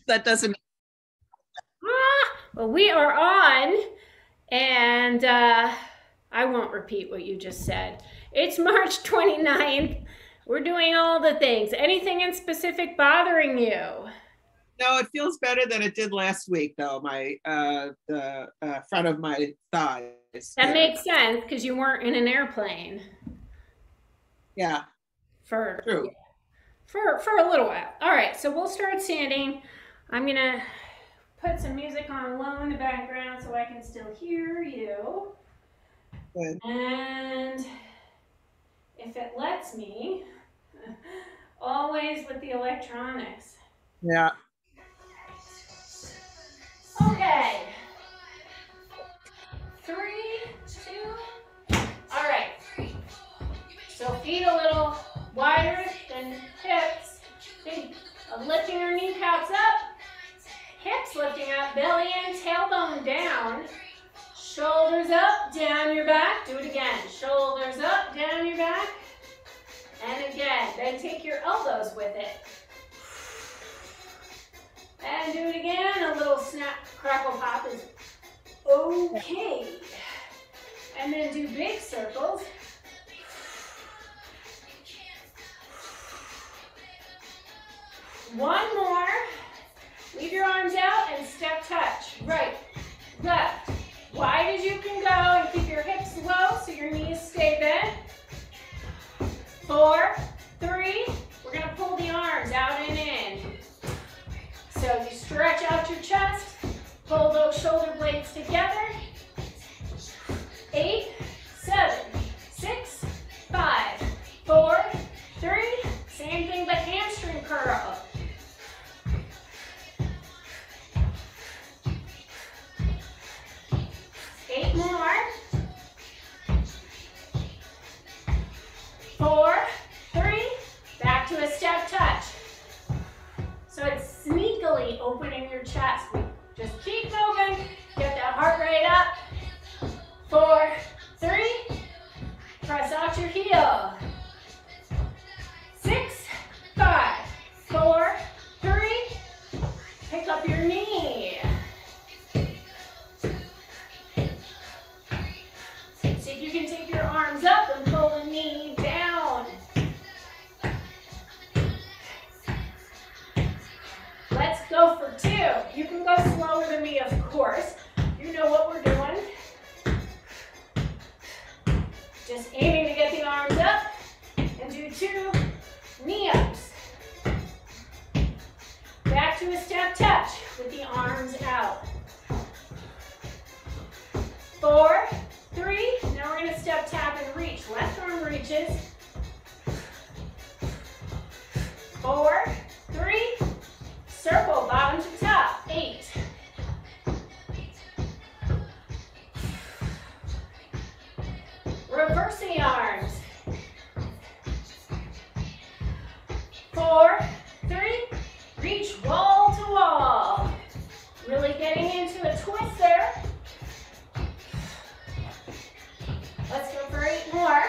That doesn't. Well, we are on, and I won't repeat what you just said. It's March 29th. We're doing all the things. Anything in specific bothering you? No, it feels better than it did last week, though. My the front of my thighs That here. makes sense because you weren't in an airplane Yeah, for true. for a little while. All right, so we'll start standing. I'm gonna put some music on low in the background so I can still hear you. Good. And if it lets me, always with the electronics. Yeah. Okay. Three, two. All right. So feet a little wider than hips. Think of lifting your kneecaps up. Hips lifting up, belly in, tailbone down. Shoulders up, down your back. Do it again. Shoulders up, down your back. And again. Then take your elbows with it. And do it again. A little snap, crackle, pop is okay. And then do big circles. One more. Leave your arms out and step touch. Right, left. Wide as you can go and keep your hips low so your knees stay bent. 4, 3. We're going to pull the arms out and in. So you stretch out your chest, pull those shoulder blades together. 8, 7, 6, 5, 4, 3. Same thing but hamstring curl. 8 more. 4, 3. Back to a step touch. So it's sneakily opening your chest. Just keep moving. Get that heart rate up. 4, 3. Press out your heel. 6, 5, 4, 3. Pick up your knee. See if you can take your arms up and pull the knee down. Let's go for 2. You can go slower than me, of course. You know what we're doing. Just aiming to get the arms up and do 2 knee ups. Back to a step touch with the arms out. 4, 3. Now we're going to step tap and reach. Left arm reaches. 4, 3. Circle bottom to top. 8. Reverse the arms. 4, 3. Reach wall to wall. Really getting into a twist there. Let's go for 8 more.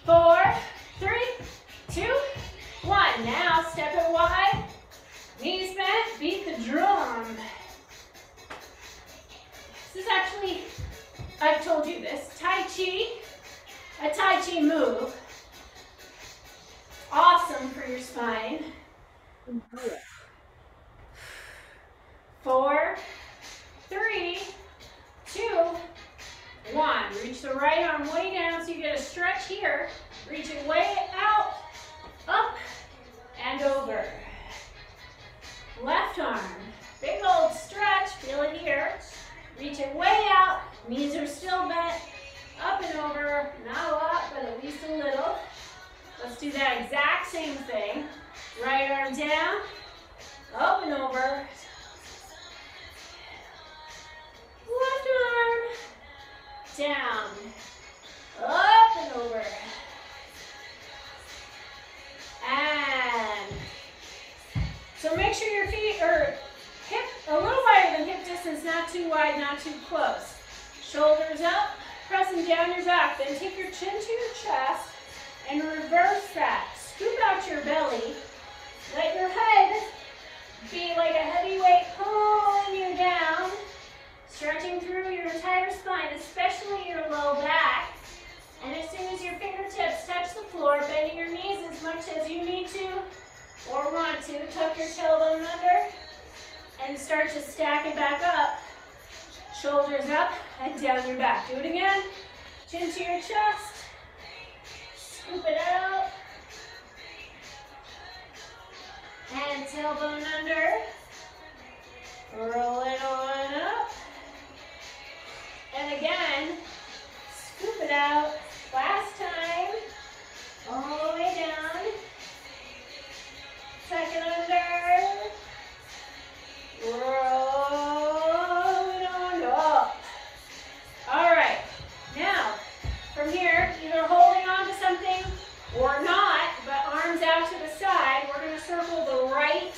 4, 3, 2, 1. Now step it wide. Knees bent. Beat the drum. This is actually, I've told you this, Tai Chi, a Tai Chi move. Awesome for your spine. 4, 3, 2, 1. Reach the right arm way down so you get a stretch here. Reach it way out, up, and over. Left arm, big old stretch, feel it here. Reach it way out, knees are still bent, up and over, not a lot, but at least a little. Let's do that exact same thing. Right arm down, up and over. Left arm, down, up and over. And so make sure your feet are hip, a little wider than hip distance, not too wide, not too close. Shoulders up, pressing down your back. Then take your chin to your chest and reverse that. Scoop out your belly to or want to, tuck your tailbone under and start to stack it back up. Shoulders up and down your back. Do it again. Chin to your chest. Scoop it out. And tailbone under. Roll it on up. And again, scoop it out. Last time. All the way down. Second under. Roll it on up. All right. Now, from here, either holding on to something or not, but arms out to the side, we're going to circle the right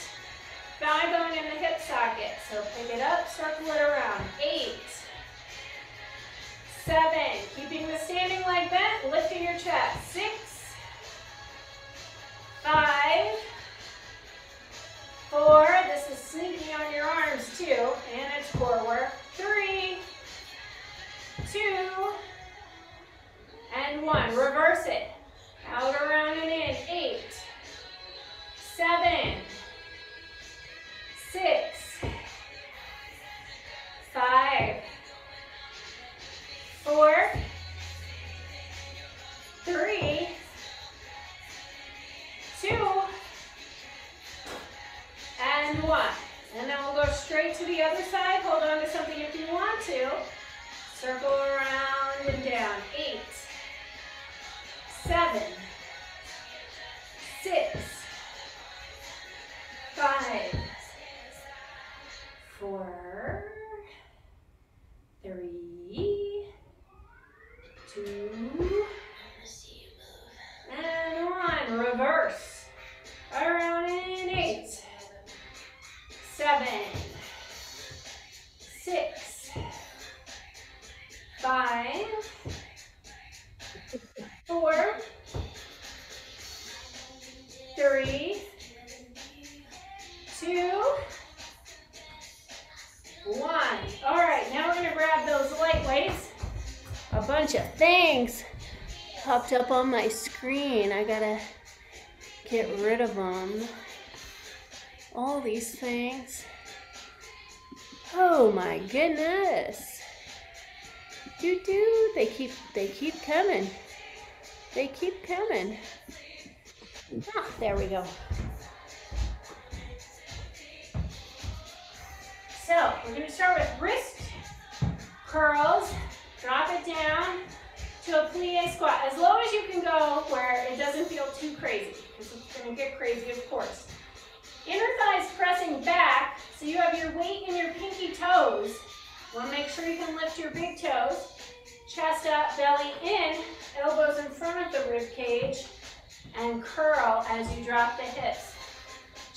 thigh bone in the hip socket. So pick it up, circle it around. 8, 7, keeping the standing leg bent, lifting your chest. 6, 5, 4, this is sneaky on your arms too, and it's core work. 3, 2, and 1. Reverse it. Out, around, and in. 8, 7, 6, 5, 4, 3, 2, and 1. And then we'll go straight to the other side. Hold on to something if you want to. Circle around and down. 8, 7, 6, 5, 4, 3, 2, and 1. Reverse. Around in. 8, 7, 6, 5, 4, 3, 2, 1. All right, now we're going to grab those light weights. A bunch of things popped up on my screen. I got to get rid of them. All these things. Oh my goodness. Doo-doo. They keep coming. They keep coming. Ah, there we go. So we're going to start with wrist curls. Drop it down to a plie squat. As low as you can go where it doesn't feel too crazy, because it's going to get crazy, of course. Inner thighs pressing back, so you have your weight in your pinky toes. You want to make sure you can lift your big toes. Chest up, belly in, elbows in front of the rib cage, and curl as you drop the hips.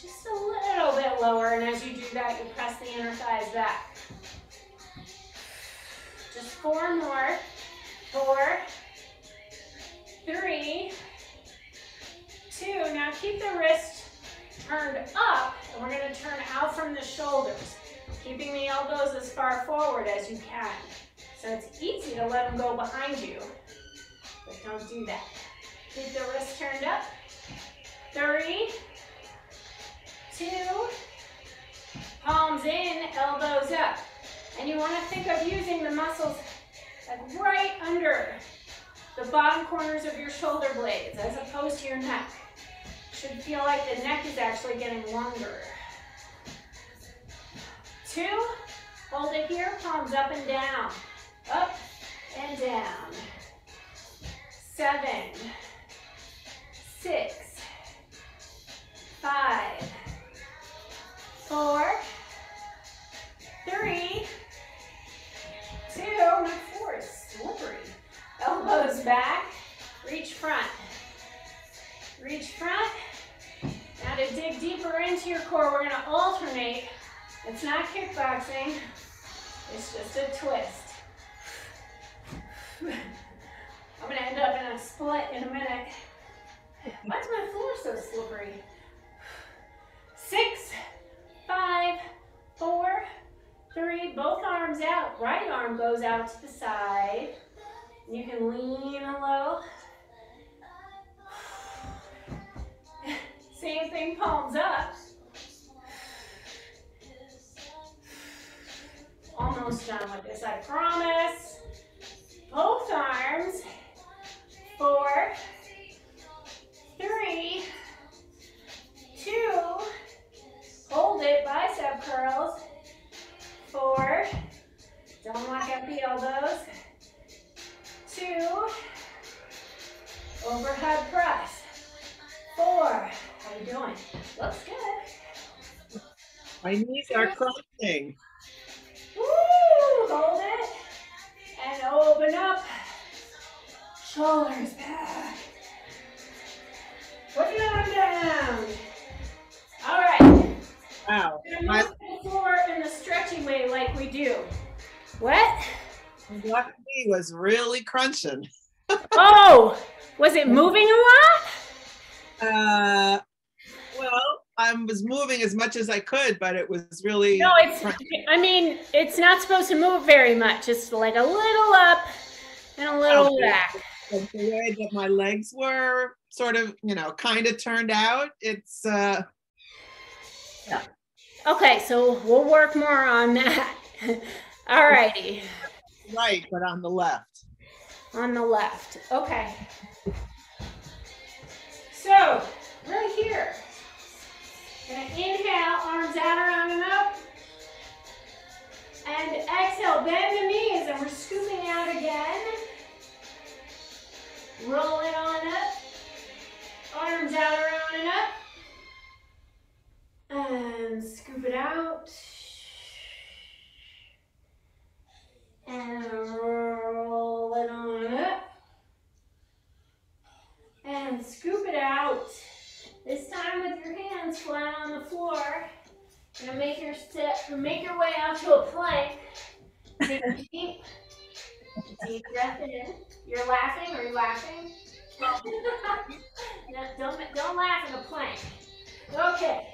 Just a little bit lower, and as you do that, you press the inner thighs back. Just 4 more. 4, 3, 2. Now keep the wrist turned up, and we're going to turn out from the shoulders, keeping the elbows as far forward as you can. So it's easy to let them go behind you, but don't do that. Keep the wrist turned up. 3, 2, palms in, elbows up. And you want to think of using the muscles like right under the bottom corners of your shoulder blades as opposed to your neck. Should feel like the neck is actually getting longer. 2, hold it here, palms up and down. Up and down. 7, 6, 5, 4, 3, 2, my 4 is slippery. Elbows back, reach front. Reach front. Now to dig deeper into your core, we're gonna alternate. It's not kickboxing, it's just a twist. I'm gonna end up in a split in a minute. Why is my floor so slippery? 6, 5, 4, 3, both arms out. Right arm goes out to the side. You can lean low. same thing, palms up. Almost done with this, I promise. Both arms. 4, 3, 2, hold it, bicep curls. 4, don't lock up the elbows. 2, overhead press. 4, how you doing? Looks good. My knees are crunching. Woo, hold it, and open up. Shoulders back. Put your arm down. All right. Wow. We're gonna move to the floor in the stretchy way like we do. What? My left knee was really crunching. Oh, was it moving a lot? Well, I was moving as much as I could, but it was really. No, I mean, it's not supposed to move very much. It's like a little up and a little back. The way that my legs were sort of, kind of turned out. It's. Yeah. Okay, so we'll work more on that. All righty. Right, but on the left. On the left. Okay. So, right here. Gonna inhale, arms out, around, and up. And exhale, bend the knees, and we're scooping out again. Roll it on up. Arms out, around, and up. And scoop it out. And roll it on up. And scoop it out. This time with your hands flat on the floor. You're gonna make your way out to a plank. Take a deep breath in. You're laughing? Are you laughing? No, don't laugh at a plank. Okay.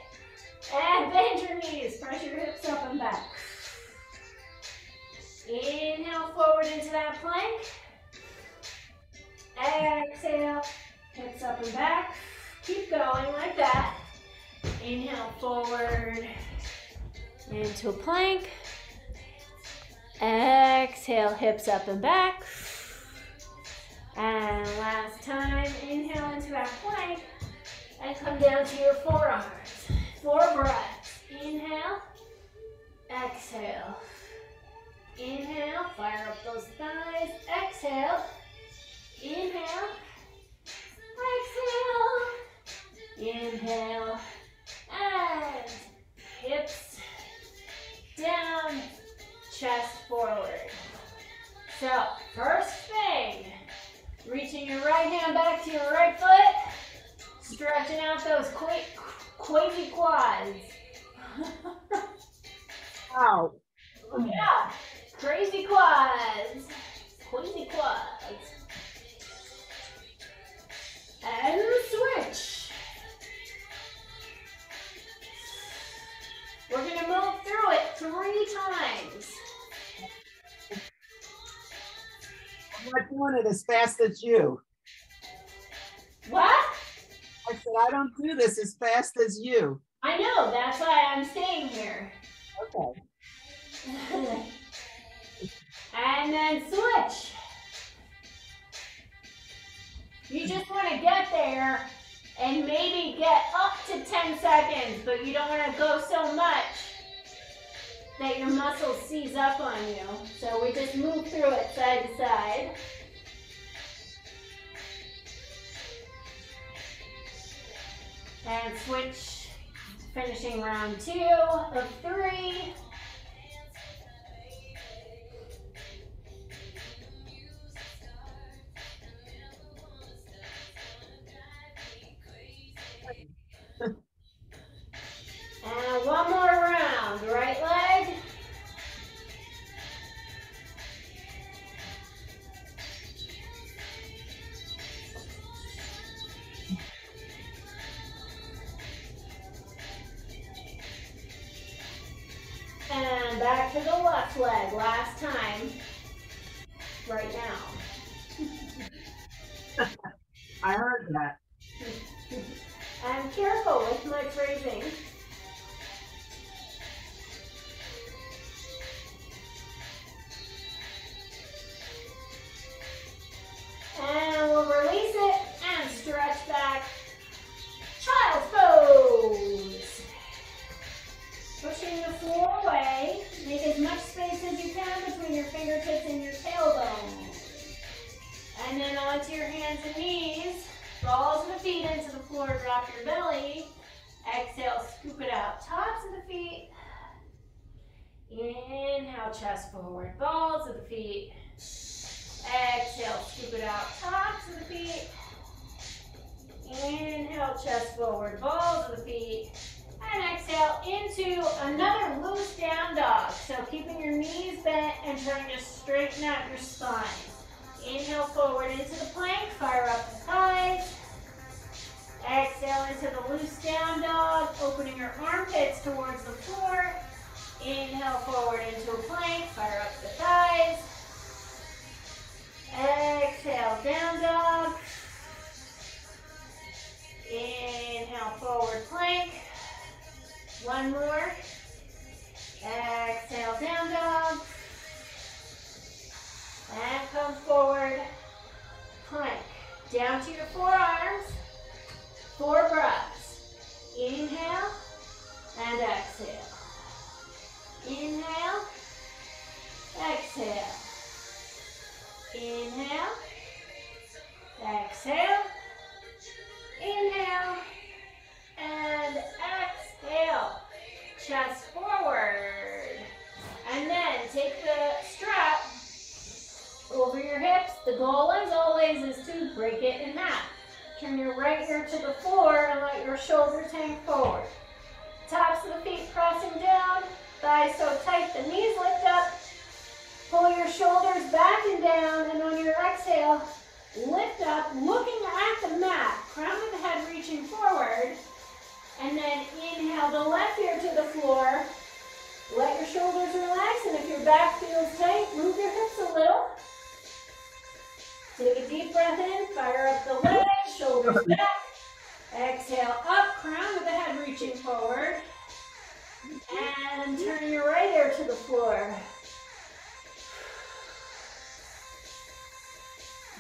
And bend your knees. Press your hips up and back. Inhale forward into that plank. Exhale, hips up and back. Keep going like that. Inhale forward into a plank. Exhale, hips up and back. And last time, inhale into that plank and come down to your forearms. 4 breaths. Inhale, exhale. Inhale, fire up those thighs. Exhale, inhale, exhale, inhale, and hips down, chest forward. So, first thing, reaching your right hand back to your right foot, stretching out those quasi quads. Wow. Yeah, crazy quads, quasi quads. And switch. We're going to move through it 3 times. I'm not doing it as fast as you. What? I said, I don't do this as fast as you. I know, that's why I'm staying here. Okay. And then switch. You just want to get there and maybe get up to 10 seconds, but you don't want to go so much that your muscles seize up on you. So we just move through it side to side. And switch, finishing round 2 of 3. And one more round, right leg. And back to the left leg, last time, right now. I heard that. And careful, flow with my phrasing. And we'll release it and stretch back. Child's pose. Pushing the floor away. Make as much space as you can between your fingertips and your tailbone. And then onto your hands and knees. Balls of the feet into the floor. Drop your belly. Exhale, scoop it out. Tops of the feet. Inhale, chest forward. Balls of the feet. Exhale, scoop it out. Tops of the feet. Inhale, chest forward. Balls of the feet. And exhale into another loose down dog. So keeping your knees bent and trying to straighten out your spine. Inhale forward into the plank. Fire up the thighs. Exhale into the loose down dog. Opening your armpits towards the floor. Inhale forward into a plank. Fire up the thighs. Exhale, down dog. Inhale, forward plank. One more. Exhale, down dog. And come forward, plank. Down to your forearms. 4 breaths. Inhale and exhale. Inhale, exhale. Inhale, exhale, inhale, and exhale. Chest forward. And then take the strap over your hips. The goal, as always, is to break it in half. Turn your right ear to the floor and let your shoulders hang forward. Tops of the feet pressing down. Thighs so tight the knees lift up. Pull your shoulders back and down, and on your exhale, lift up, looking at the mat. Crown of the head reaching forward. And then inhale the left ear to the floor. Let your shoulders relax, and if your back feels tight, move your hips a little. Take a deep breath in, fire up the legs, shoulders back. Exhale up, crown of the head reaching forward. And turn your right ear to the floor.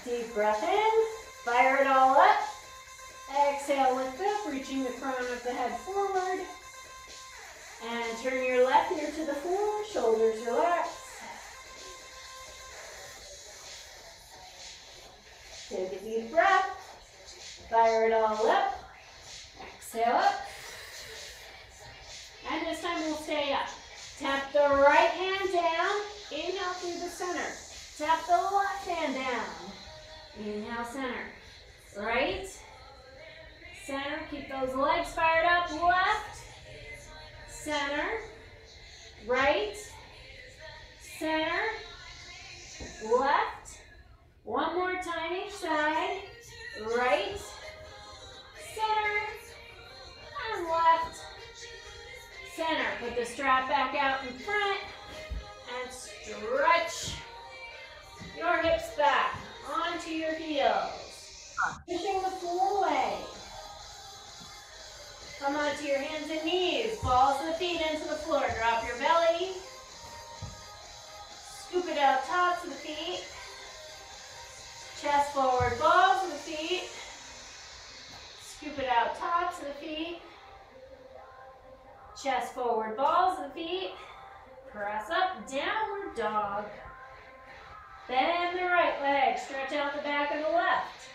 Deep breath in, fire it all up. Exhale, lift up, reaching the crown of the head forward. And turn your left ear to the floor, shoulders relax. Take a deep breath, fire it all up. Exhale up. And this time we'll stay up. Tap the right hand down, inhale through the center. Tap the left hand down. Inhale, center. Right, center. Keep those legs fired up. Left, center, right, center, left. One more time each side. Right, center, and left, center. Put the strap back out in front and stretch your hips back onto your heels. Pushing the floor away. Come onto your hands and knees. Balls of the feet into the floor. Drop your belly. Scoop it out, tops of the feet. Chest forward, balls of the feet. Scoop it out, tops of the feet. Chest forward, balls of the feet. Press up, downward dog. Bend the right leg, stretch out the back of the left.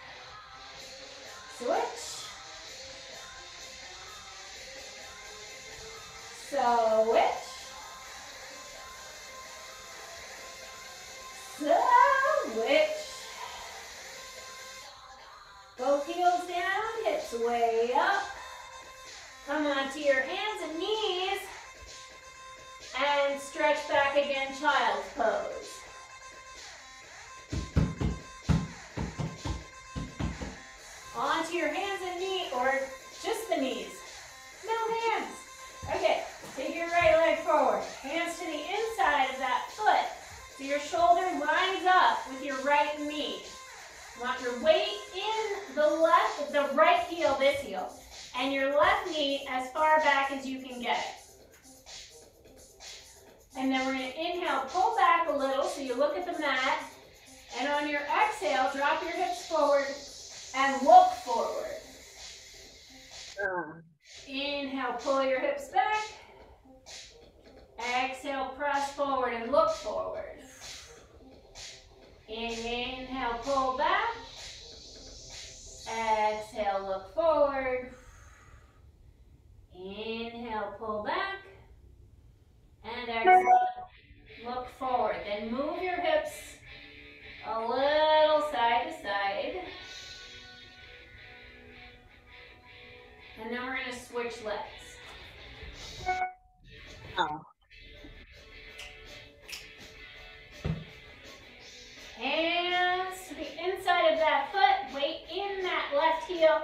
Switch. Switch. Switch. Both heels down, hips way up. Come onto your hands and knees. And stretch back again, child's pose. Onto your hands and knees, or just the knees. No hands. Okay, take your right leg forward. Hands to the inside of that foot. So your shoulder lines up with your right knee. Want your weight in the right heel, this heel. And your left left knee as far back as you can get it. And then we're going to inhale, pull back a little so you look at the mat. And on your exhale, drop your hips forward and look forward. Inhale, pull your hips back. Exhale, press forward and look forward. Inhale, pull back. Exhale, look forward. Inhale, pull back. And exhale, look forward. Then move your hips a little side to side. And then we're going to switch legs. Oh. Hands to the inside of that foot, weight in that left heel,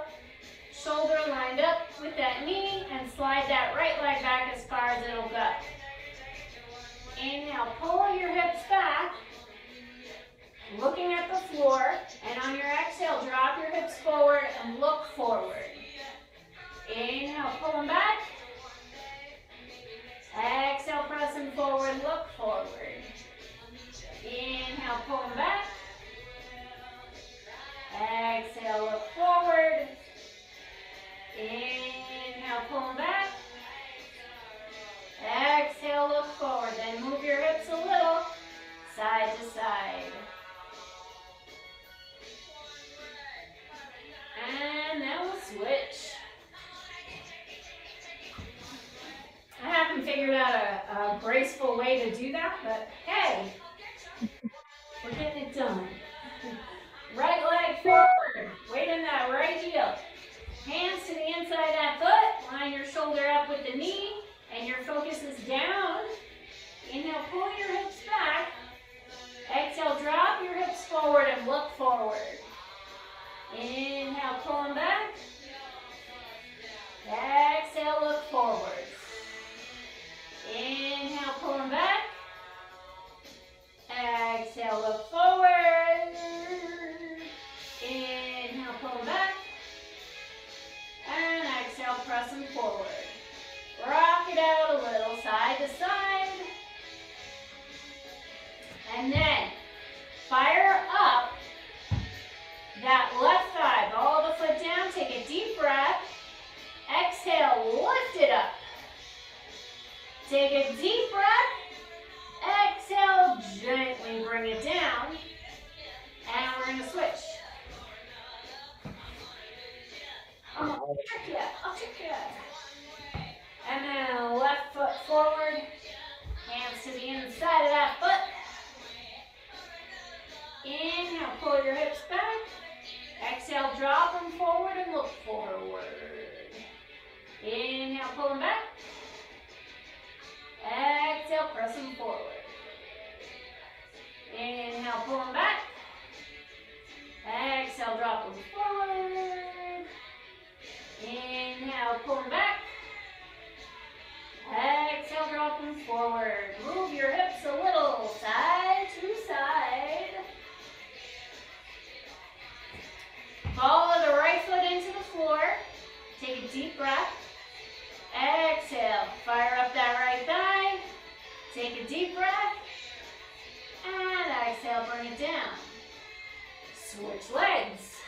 shoulder lined up with that knee, and slide that right leg back as far as it'll go. Inhale, pull your hips back, looking at the floor, and on your exhale, drop your hips forward and look forward. Inhale, pull them back. Exhale, pressing forward, look forward. Inhale, pull them back. Exhale, look forward. Inhale, pull them back. Exhale, look forward. Then move your hips a little, side to side. And then we'll switch. I haven't figured out a graceful way to do that, but hey, we're getting it done. Right leg forward, weight in that right heel. Hands to the inside of that foot, line your shoulder up with the knee, and your focus is down. Inhale, pull your hips back. Exhale, drop your hips forward and look forward. Inhale, pull them back. Exhale, look forward. Inhale, pull them back. Exhale, look forward. Inhale, pull them back. And exhale, press them forward. Rock it out a little, side to side. And then fire up that left thigh. Ball the foot down, take a deep breath. Exhale, lift it up. Take a deep breath. Exhale, gently bring it down. And we're going to switch. I'll check you. I'll check you. And then left foot forward. Hands to the inside of that foot. Inhale, pull your hips back. Exhale, drop them forward and look forward. Inhale, pull them back. Exhale, press them forward. Inhale, pull them back. Exhale, drop them forward. Inhale, pull them back. Exhale, drop them forward. Move your hips a little, side to side. Follow the right foot into the floor. Take a deep breath. Exhale, fire up that right thigh. Take a deep breath. And exhale, bring it down. Switch legs.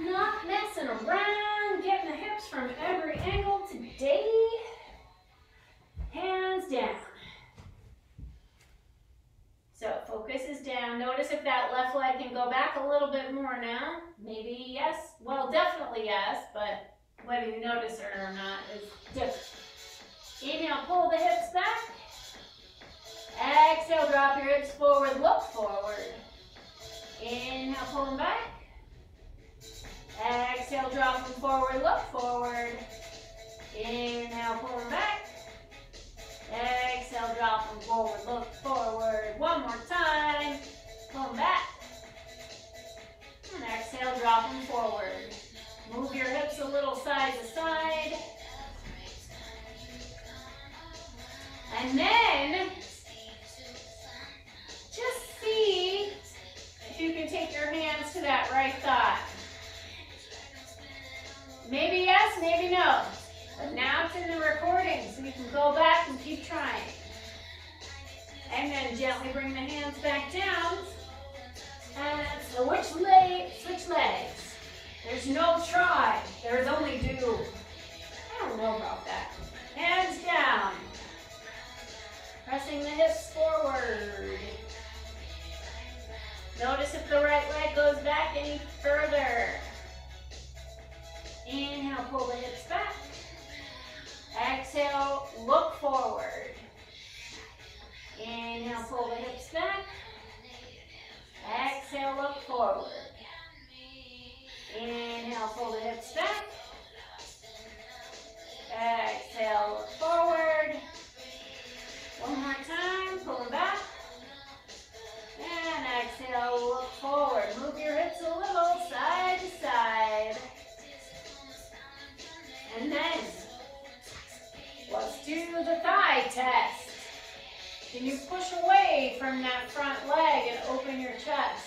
Not messing around, getting the hips from every angle today. Hands down. So focus is down. Notice if that left leg can go back a little bit more now. Maybe yes, well definitely yes, but whether you notice it or not is different. Inhale, pull the hips back. Exhale, drop your hips forward, look forward. Inhale, pull them back. Exhale, drop them forward, look forward. Inhale, pull them back. Exhale, drop them forward, look forward. One more time. Pull them back. And exhale, drop them forward. Move your hips a little side to side. And then, just see if you can take your hands to that right thigh. Maybe yes, maybe no. But now it's in the recording, so you can go back and keep trying. And then gently bring the hands back down. And switch legs. There's no try, there's only do. I don't know about that. Hands down. Pressing the hips forward. Notice if the right leg goes back any further. Inhale, pull the hips back. Exhale, look forward. Inhale, pull the hips back. Exhale, look forward. Inhale, pull the hips back. Exhale, look forward. One more time, pull them back. And exhale, look forward. Move your hips a little, side to side. And then, let's do the thigh test. Can you push away from that front leg and open your chest?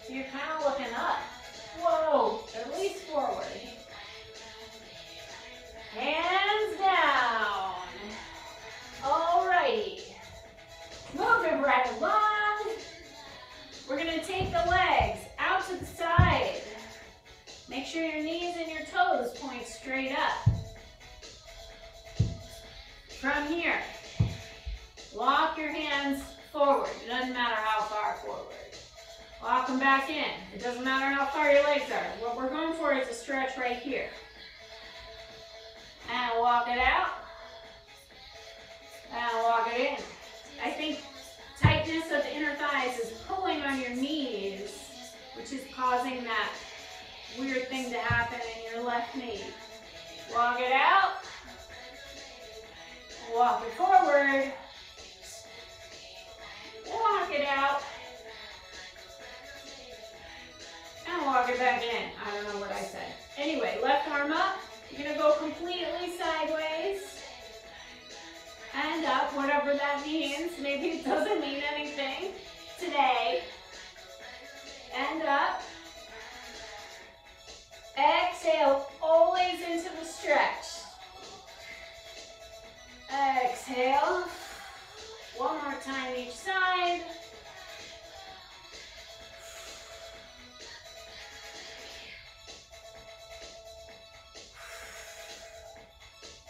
So you're kind of looking up. Whoa, at least forward. Hands down. Alrighty. Moving right along. We're going to take the legs out to the side. Make sure your knees and your toes point straight up. From here, walk your hands forward. It doesn't matter how far forward. Walk them back in. It doesn't matter how far your legs are. What we're going for is a stretch right here. And walk it out. And walk it in. I think tightness of the inner thighs is pulling on your knees, which is causing that weird thing to happen in your left knee. Walk it out. Walk it forward. Walk it out. And walk it back in. I don't know what I said. Anyway, left arm up. You're going to go completely sideways. And up, whatever that means. Maybe it doesn't mean anything today. And up. Exhale, always into the stretch. Exhale. One more time each side.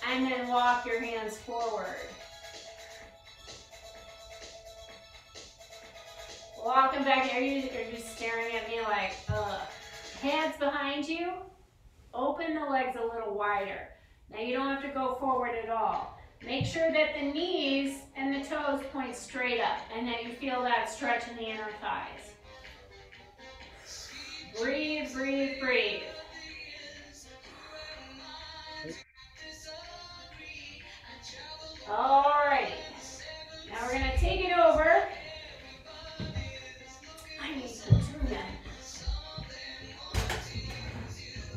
And then walk your hands forward. Walk them back. Are you staring at me like, ugh? Hands behind you. Open the legs a little wider. Now you don't have to go forward at all. Make sure that the knees and the toes point straight up and that you feel that stretch in the inner thighs. Breathe, breathe, breathe. Alrighty. Now we're going to take it over. I need to turn that.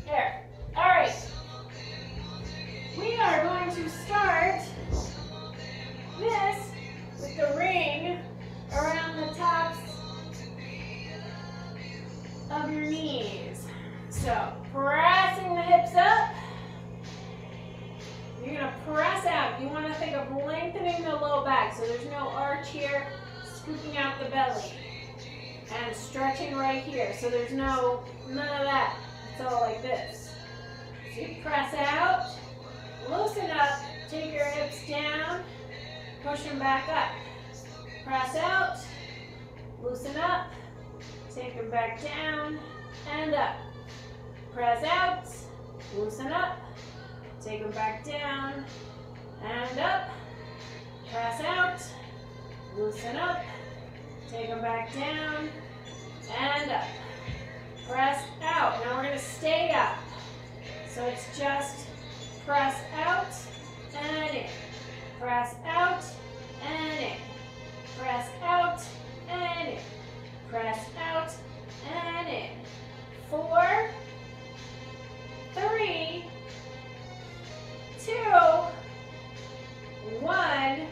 There. Alright. We are going to start this with the ring around the tops of your knees. So, pressing the hips up. You're going to press out. You want to think of lengthening the low back so there's no arch here, scooping out the belly. And stretching right here. So there's none of that. It's all like this. So you press out, loosen up, take your hips down, push them back up. Press out, loosen up, take them back down and up. Press out, loosen up, take them back down and up. Press out, loosen up, take them back down and up. Press out. Now we're going to stay up. So it's just press out and in. Press out and in. Press out and in. Press out and in. 4, 3, 2, 1,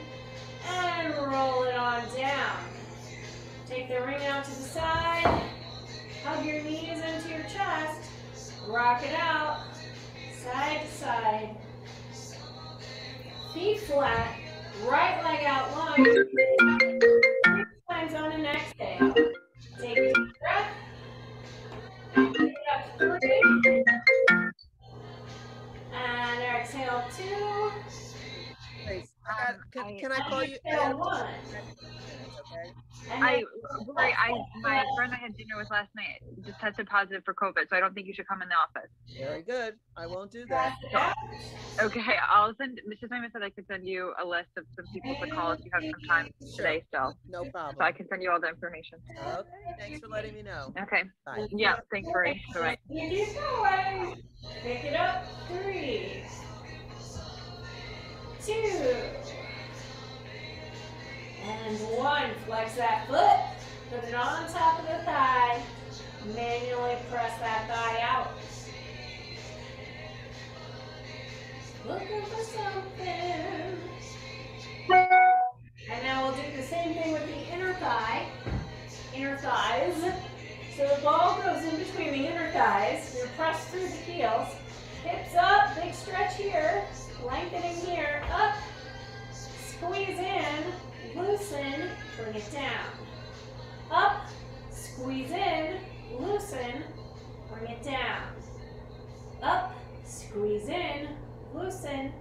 and roll it on down. Take the ring out to the side. Hug your knees into your chest. Rock it out. flat, right leg out long. 3 times on an exhale. Take a deep breath. And pick it up 3. And exhale 2. Grace, can I call you? Exhale 1. Okay. Lori, my friend I had dinner with last night just tested positive for COVID, so I don't think you should come in the office. Very good. I won't do that. Okay, I'll send. Mrs. Mima said I could send you a list of some people to call if you have some time today still. No problem. So I can send you all the information. Okay, thanks for letting me know. Okay. Bye. Yeah, thanks, Lori. Bye. Keep going. Pick it up. 3, 2, and 1. Flex that foot. Put it on top of the thigh. Manually press that thigh out. Looking for something. And now we'll do the same thing with the inner thighs. So the ball goes in between the inner thighs. You press through the heels. Hips up, big stretch here. Lengthening here, up. Squeeze in, loosen, bring it down. Up, squeeze in, loosen, bring it down. Up, squeeze in, loosen,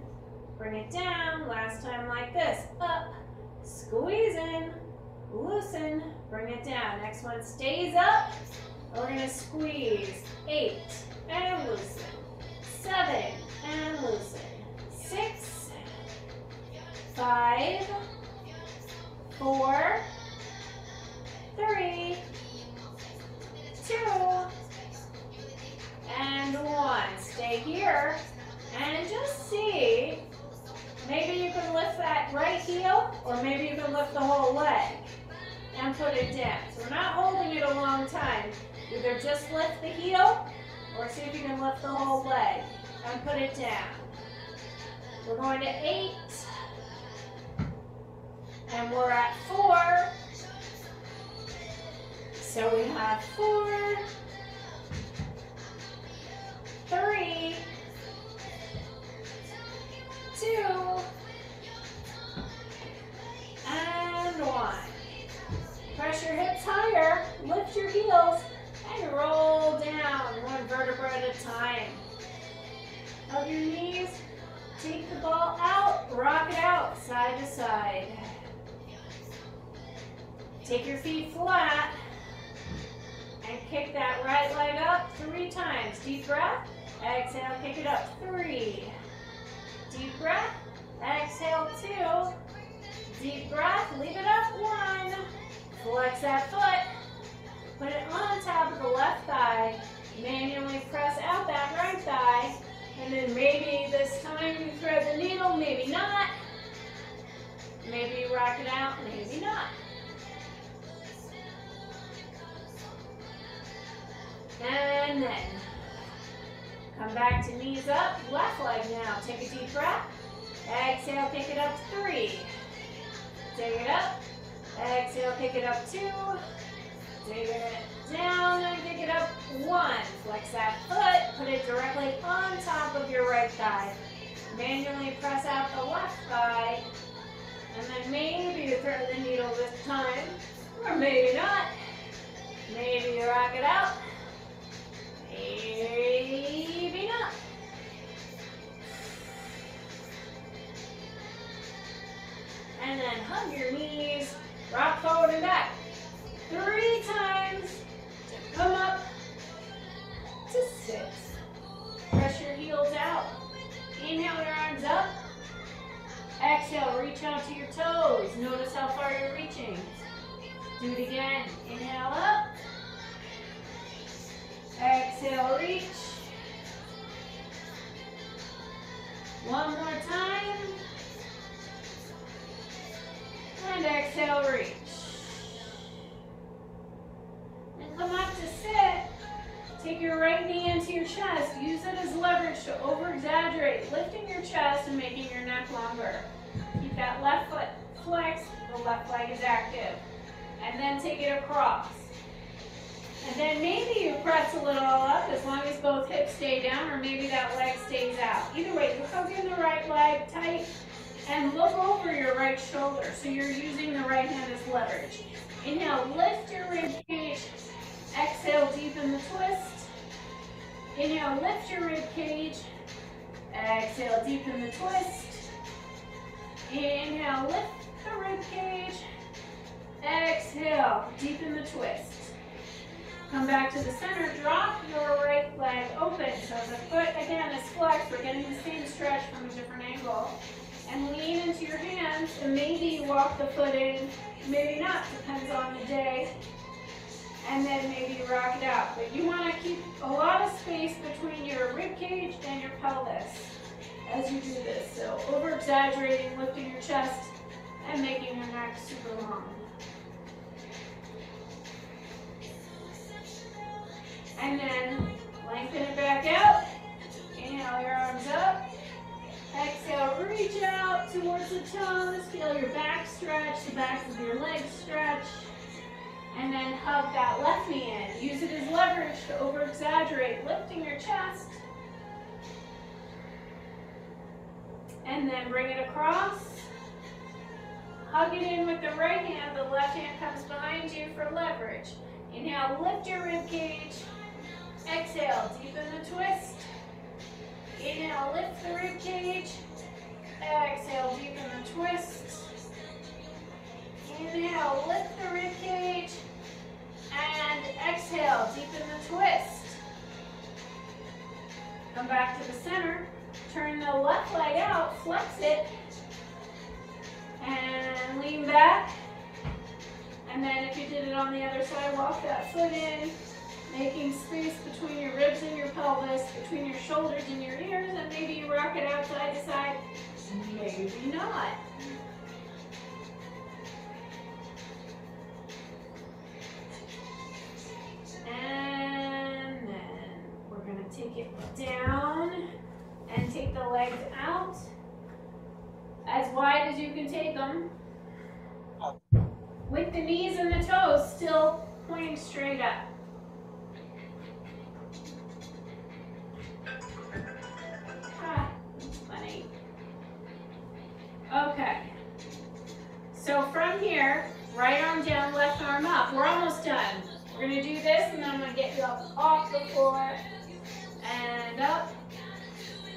bring it down. Last time like this. Up, squeeze in, loosen, bring it down. Next one stays up. We're going to squeeze. 8 and loosen. 7 and loosen. 6, 5, 4, 3, 2, and 1. Stay here and just see. Maybe you can lift that right heel, or maybe you can lift the whole leg and put it down. So we're not holding it a long time. Either just lift the heel, or see if you can lift the whole leg and put it down. We're going to 8, and we're at 4. So we have 4, 3, 2, and 1. Press your hips higher, lift your heels, and roll down 1 vertebra at a time. Hug your knees, take the ball out, rock it out, side to side. Take your feet flat, and kick that right leg up 3 times. Deep breath, exhale, kick it up 3. Deep breath, exhale 2. Deep breath, leave it up 1. Flex that foot, put it on top of the left thigh, manually press out that right thigh, and then maybe this time you thread the needle, maybe not. Maybe you rock it out, maybe not. And then come back to knees up, left leg now. Take a deep breath. Exhale, pick it up 3. Take it up. Exhale, pick it up 2. Take it down and pick it up 1. Flex that foot. Put it directly on top of your right thigh. Manually press out the left thigh. And then maybe you thread the needle this time. Or maybe not. Maybe you rock it out. Maybe not. And then hug your knees, rock forward and back. 3 times to come up to 6. Press your heels out. Inhale your arms up. Exhale, reach out to your toes. Notice how far you're reaching. Do it again. Inhale up. Exhale, reach. One more time. And exhale, reach. And come up to sit. Take your right knee into your chest. Use it as leverage to over-exaggerate, lifting your chest and making your neck longer. Keep that left foot flexed, the left leg is active. And then take it across. And then maybe you press a little up as long as both hips stay down, or maybe that leg stays out. Either way, you're hugging the right leg tight And look over your right shoulder, so you're using the right hand as leverage. Inhale, lift your rib cage. Exhale, deepen the twist. Inhale, lift your rib cage. Exhale, deepen the twist. Inhale, lift the rib cage. Exhale, deepen the twist. Come back to the center, drop your right leg open. So the foot, again, is flexed. We're getting the same stretch from a different angle. And lean into your hands, and maybe walk the foot in, maybe not, depends on the day. And then maybe you rock it out. But you want to keep a lot of space between your rib cage and your pelvis as you do this. So over-exaggerating, lifting your chest, and making your neck super long. And then lengthen it back out. Inhale your arms up. Exhale, reach out towards the toes. Feel your back stretch, the backs of your legs stretch. And then hug that left knee in. Use it as leverage to over-exaggerate, lifting your chest. And then bring it across. Hug it in with the right hand. The left hand comes behind you for leverage. Inhale, lift your rib cage. Exhale, deepen the twist. Inhale, lift the rib cage. Exhale, deepen the twist. Inhale, lift the rib cage. And exhale, deepen the twist. Come back to the center. Turn the left leg out, flex it. And lean back. And then if you did it on the other side, walk that foot in. Making space between your ribs and your pelvis, between your shoulders and your ears, and maybe you rock it out side to side, maybe not. And then we're going to take it down and take the legs out as wide as you can take them, with the knees and the toes still pointing straight up. Okay, so from here, right arm down, left arm up. We're almost done. We're going to do this, and then I'm going to get you up off the floor and up.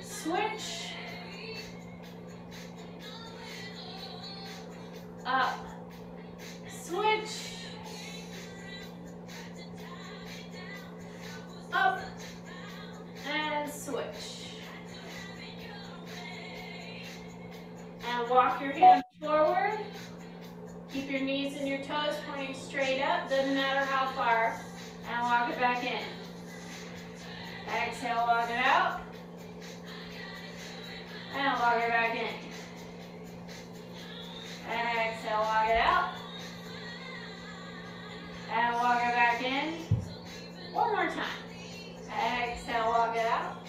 Switch. Up. Switch. Up. And switch. And walk your hands forward. Keep your knees and your toes pointing straight up, doesn't matter how far. And walk it back in. Exhale, walk it out. And walk it back in. Exhale, walk it out. And walk it back in. One more time. Exhale, walk it out.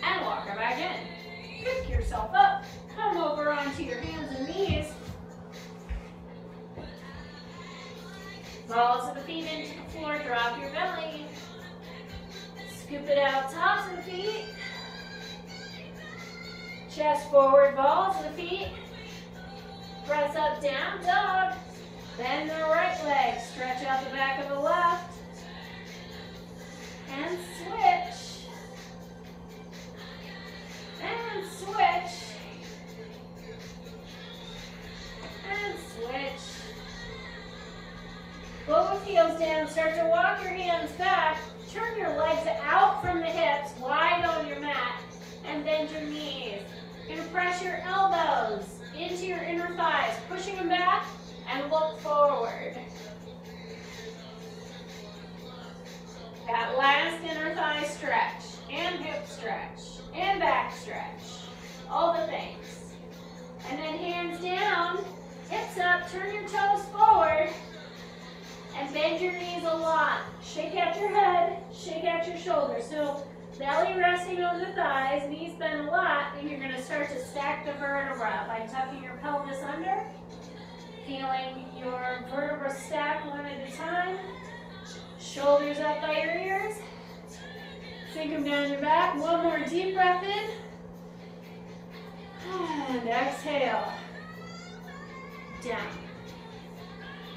And walk it back in. Pick yourself up, come over onto your hands and knees. Balls of the feet into the floor, drop your belly. Scoop it out, tops of the feet. Chest forward, balls of the feet. Press up, down dog. Bend the right leg, stretch out the back of the left. And switch. And switch. And switch. Both heels down. Start to walk your hands back. Turn your legs out from the hips, wide on your mat, and bend your knees. You're going to press your elbows into your inner thighs, pushing them back, and look forward. That last inner thigh stretch, and hip stretch, and back stretch, all the things. And then hands down, hips up, turn your toes forward, and bend your knees a lot. Shake out your head, shake out your shoulders. So belly resting on the thighs, knees bend a lot, and you're going to start to stack the vertebra by tucking your pelvis under, feeling your vertebra stack one at a time. Shoulders up by your ears. Sink them down your back. One more deep breath in. And exhale. Down.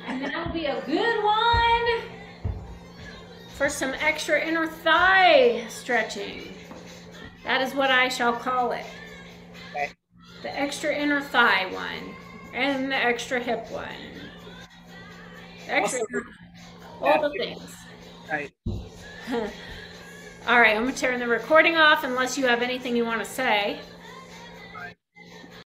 And that'll be a good one for some extra inner thigh stretching. That is what I shall call it. Okay. The extra inner thigh one and the extra hip one. Extra, all the things. Right. All right, I'm going to turn the recording off unless you have anything you want to say.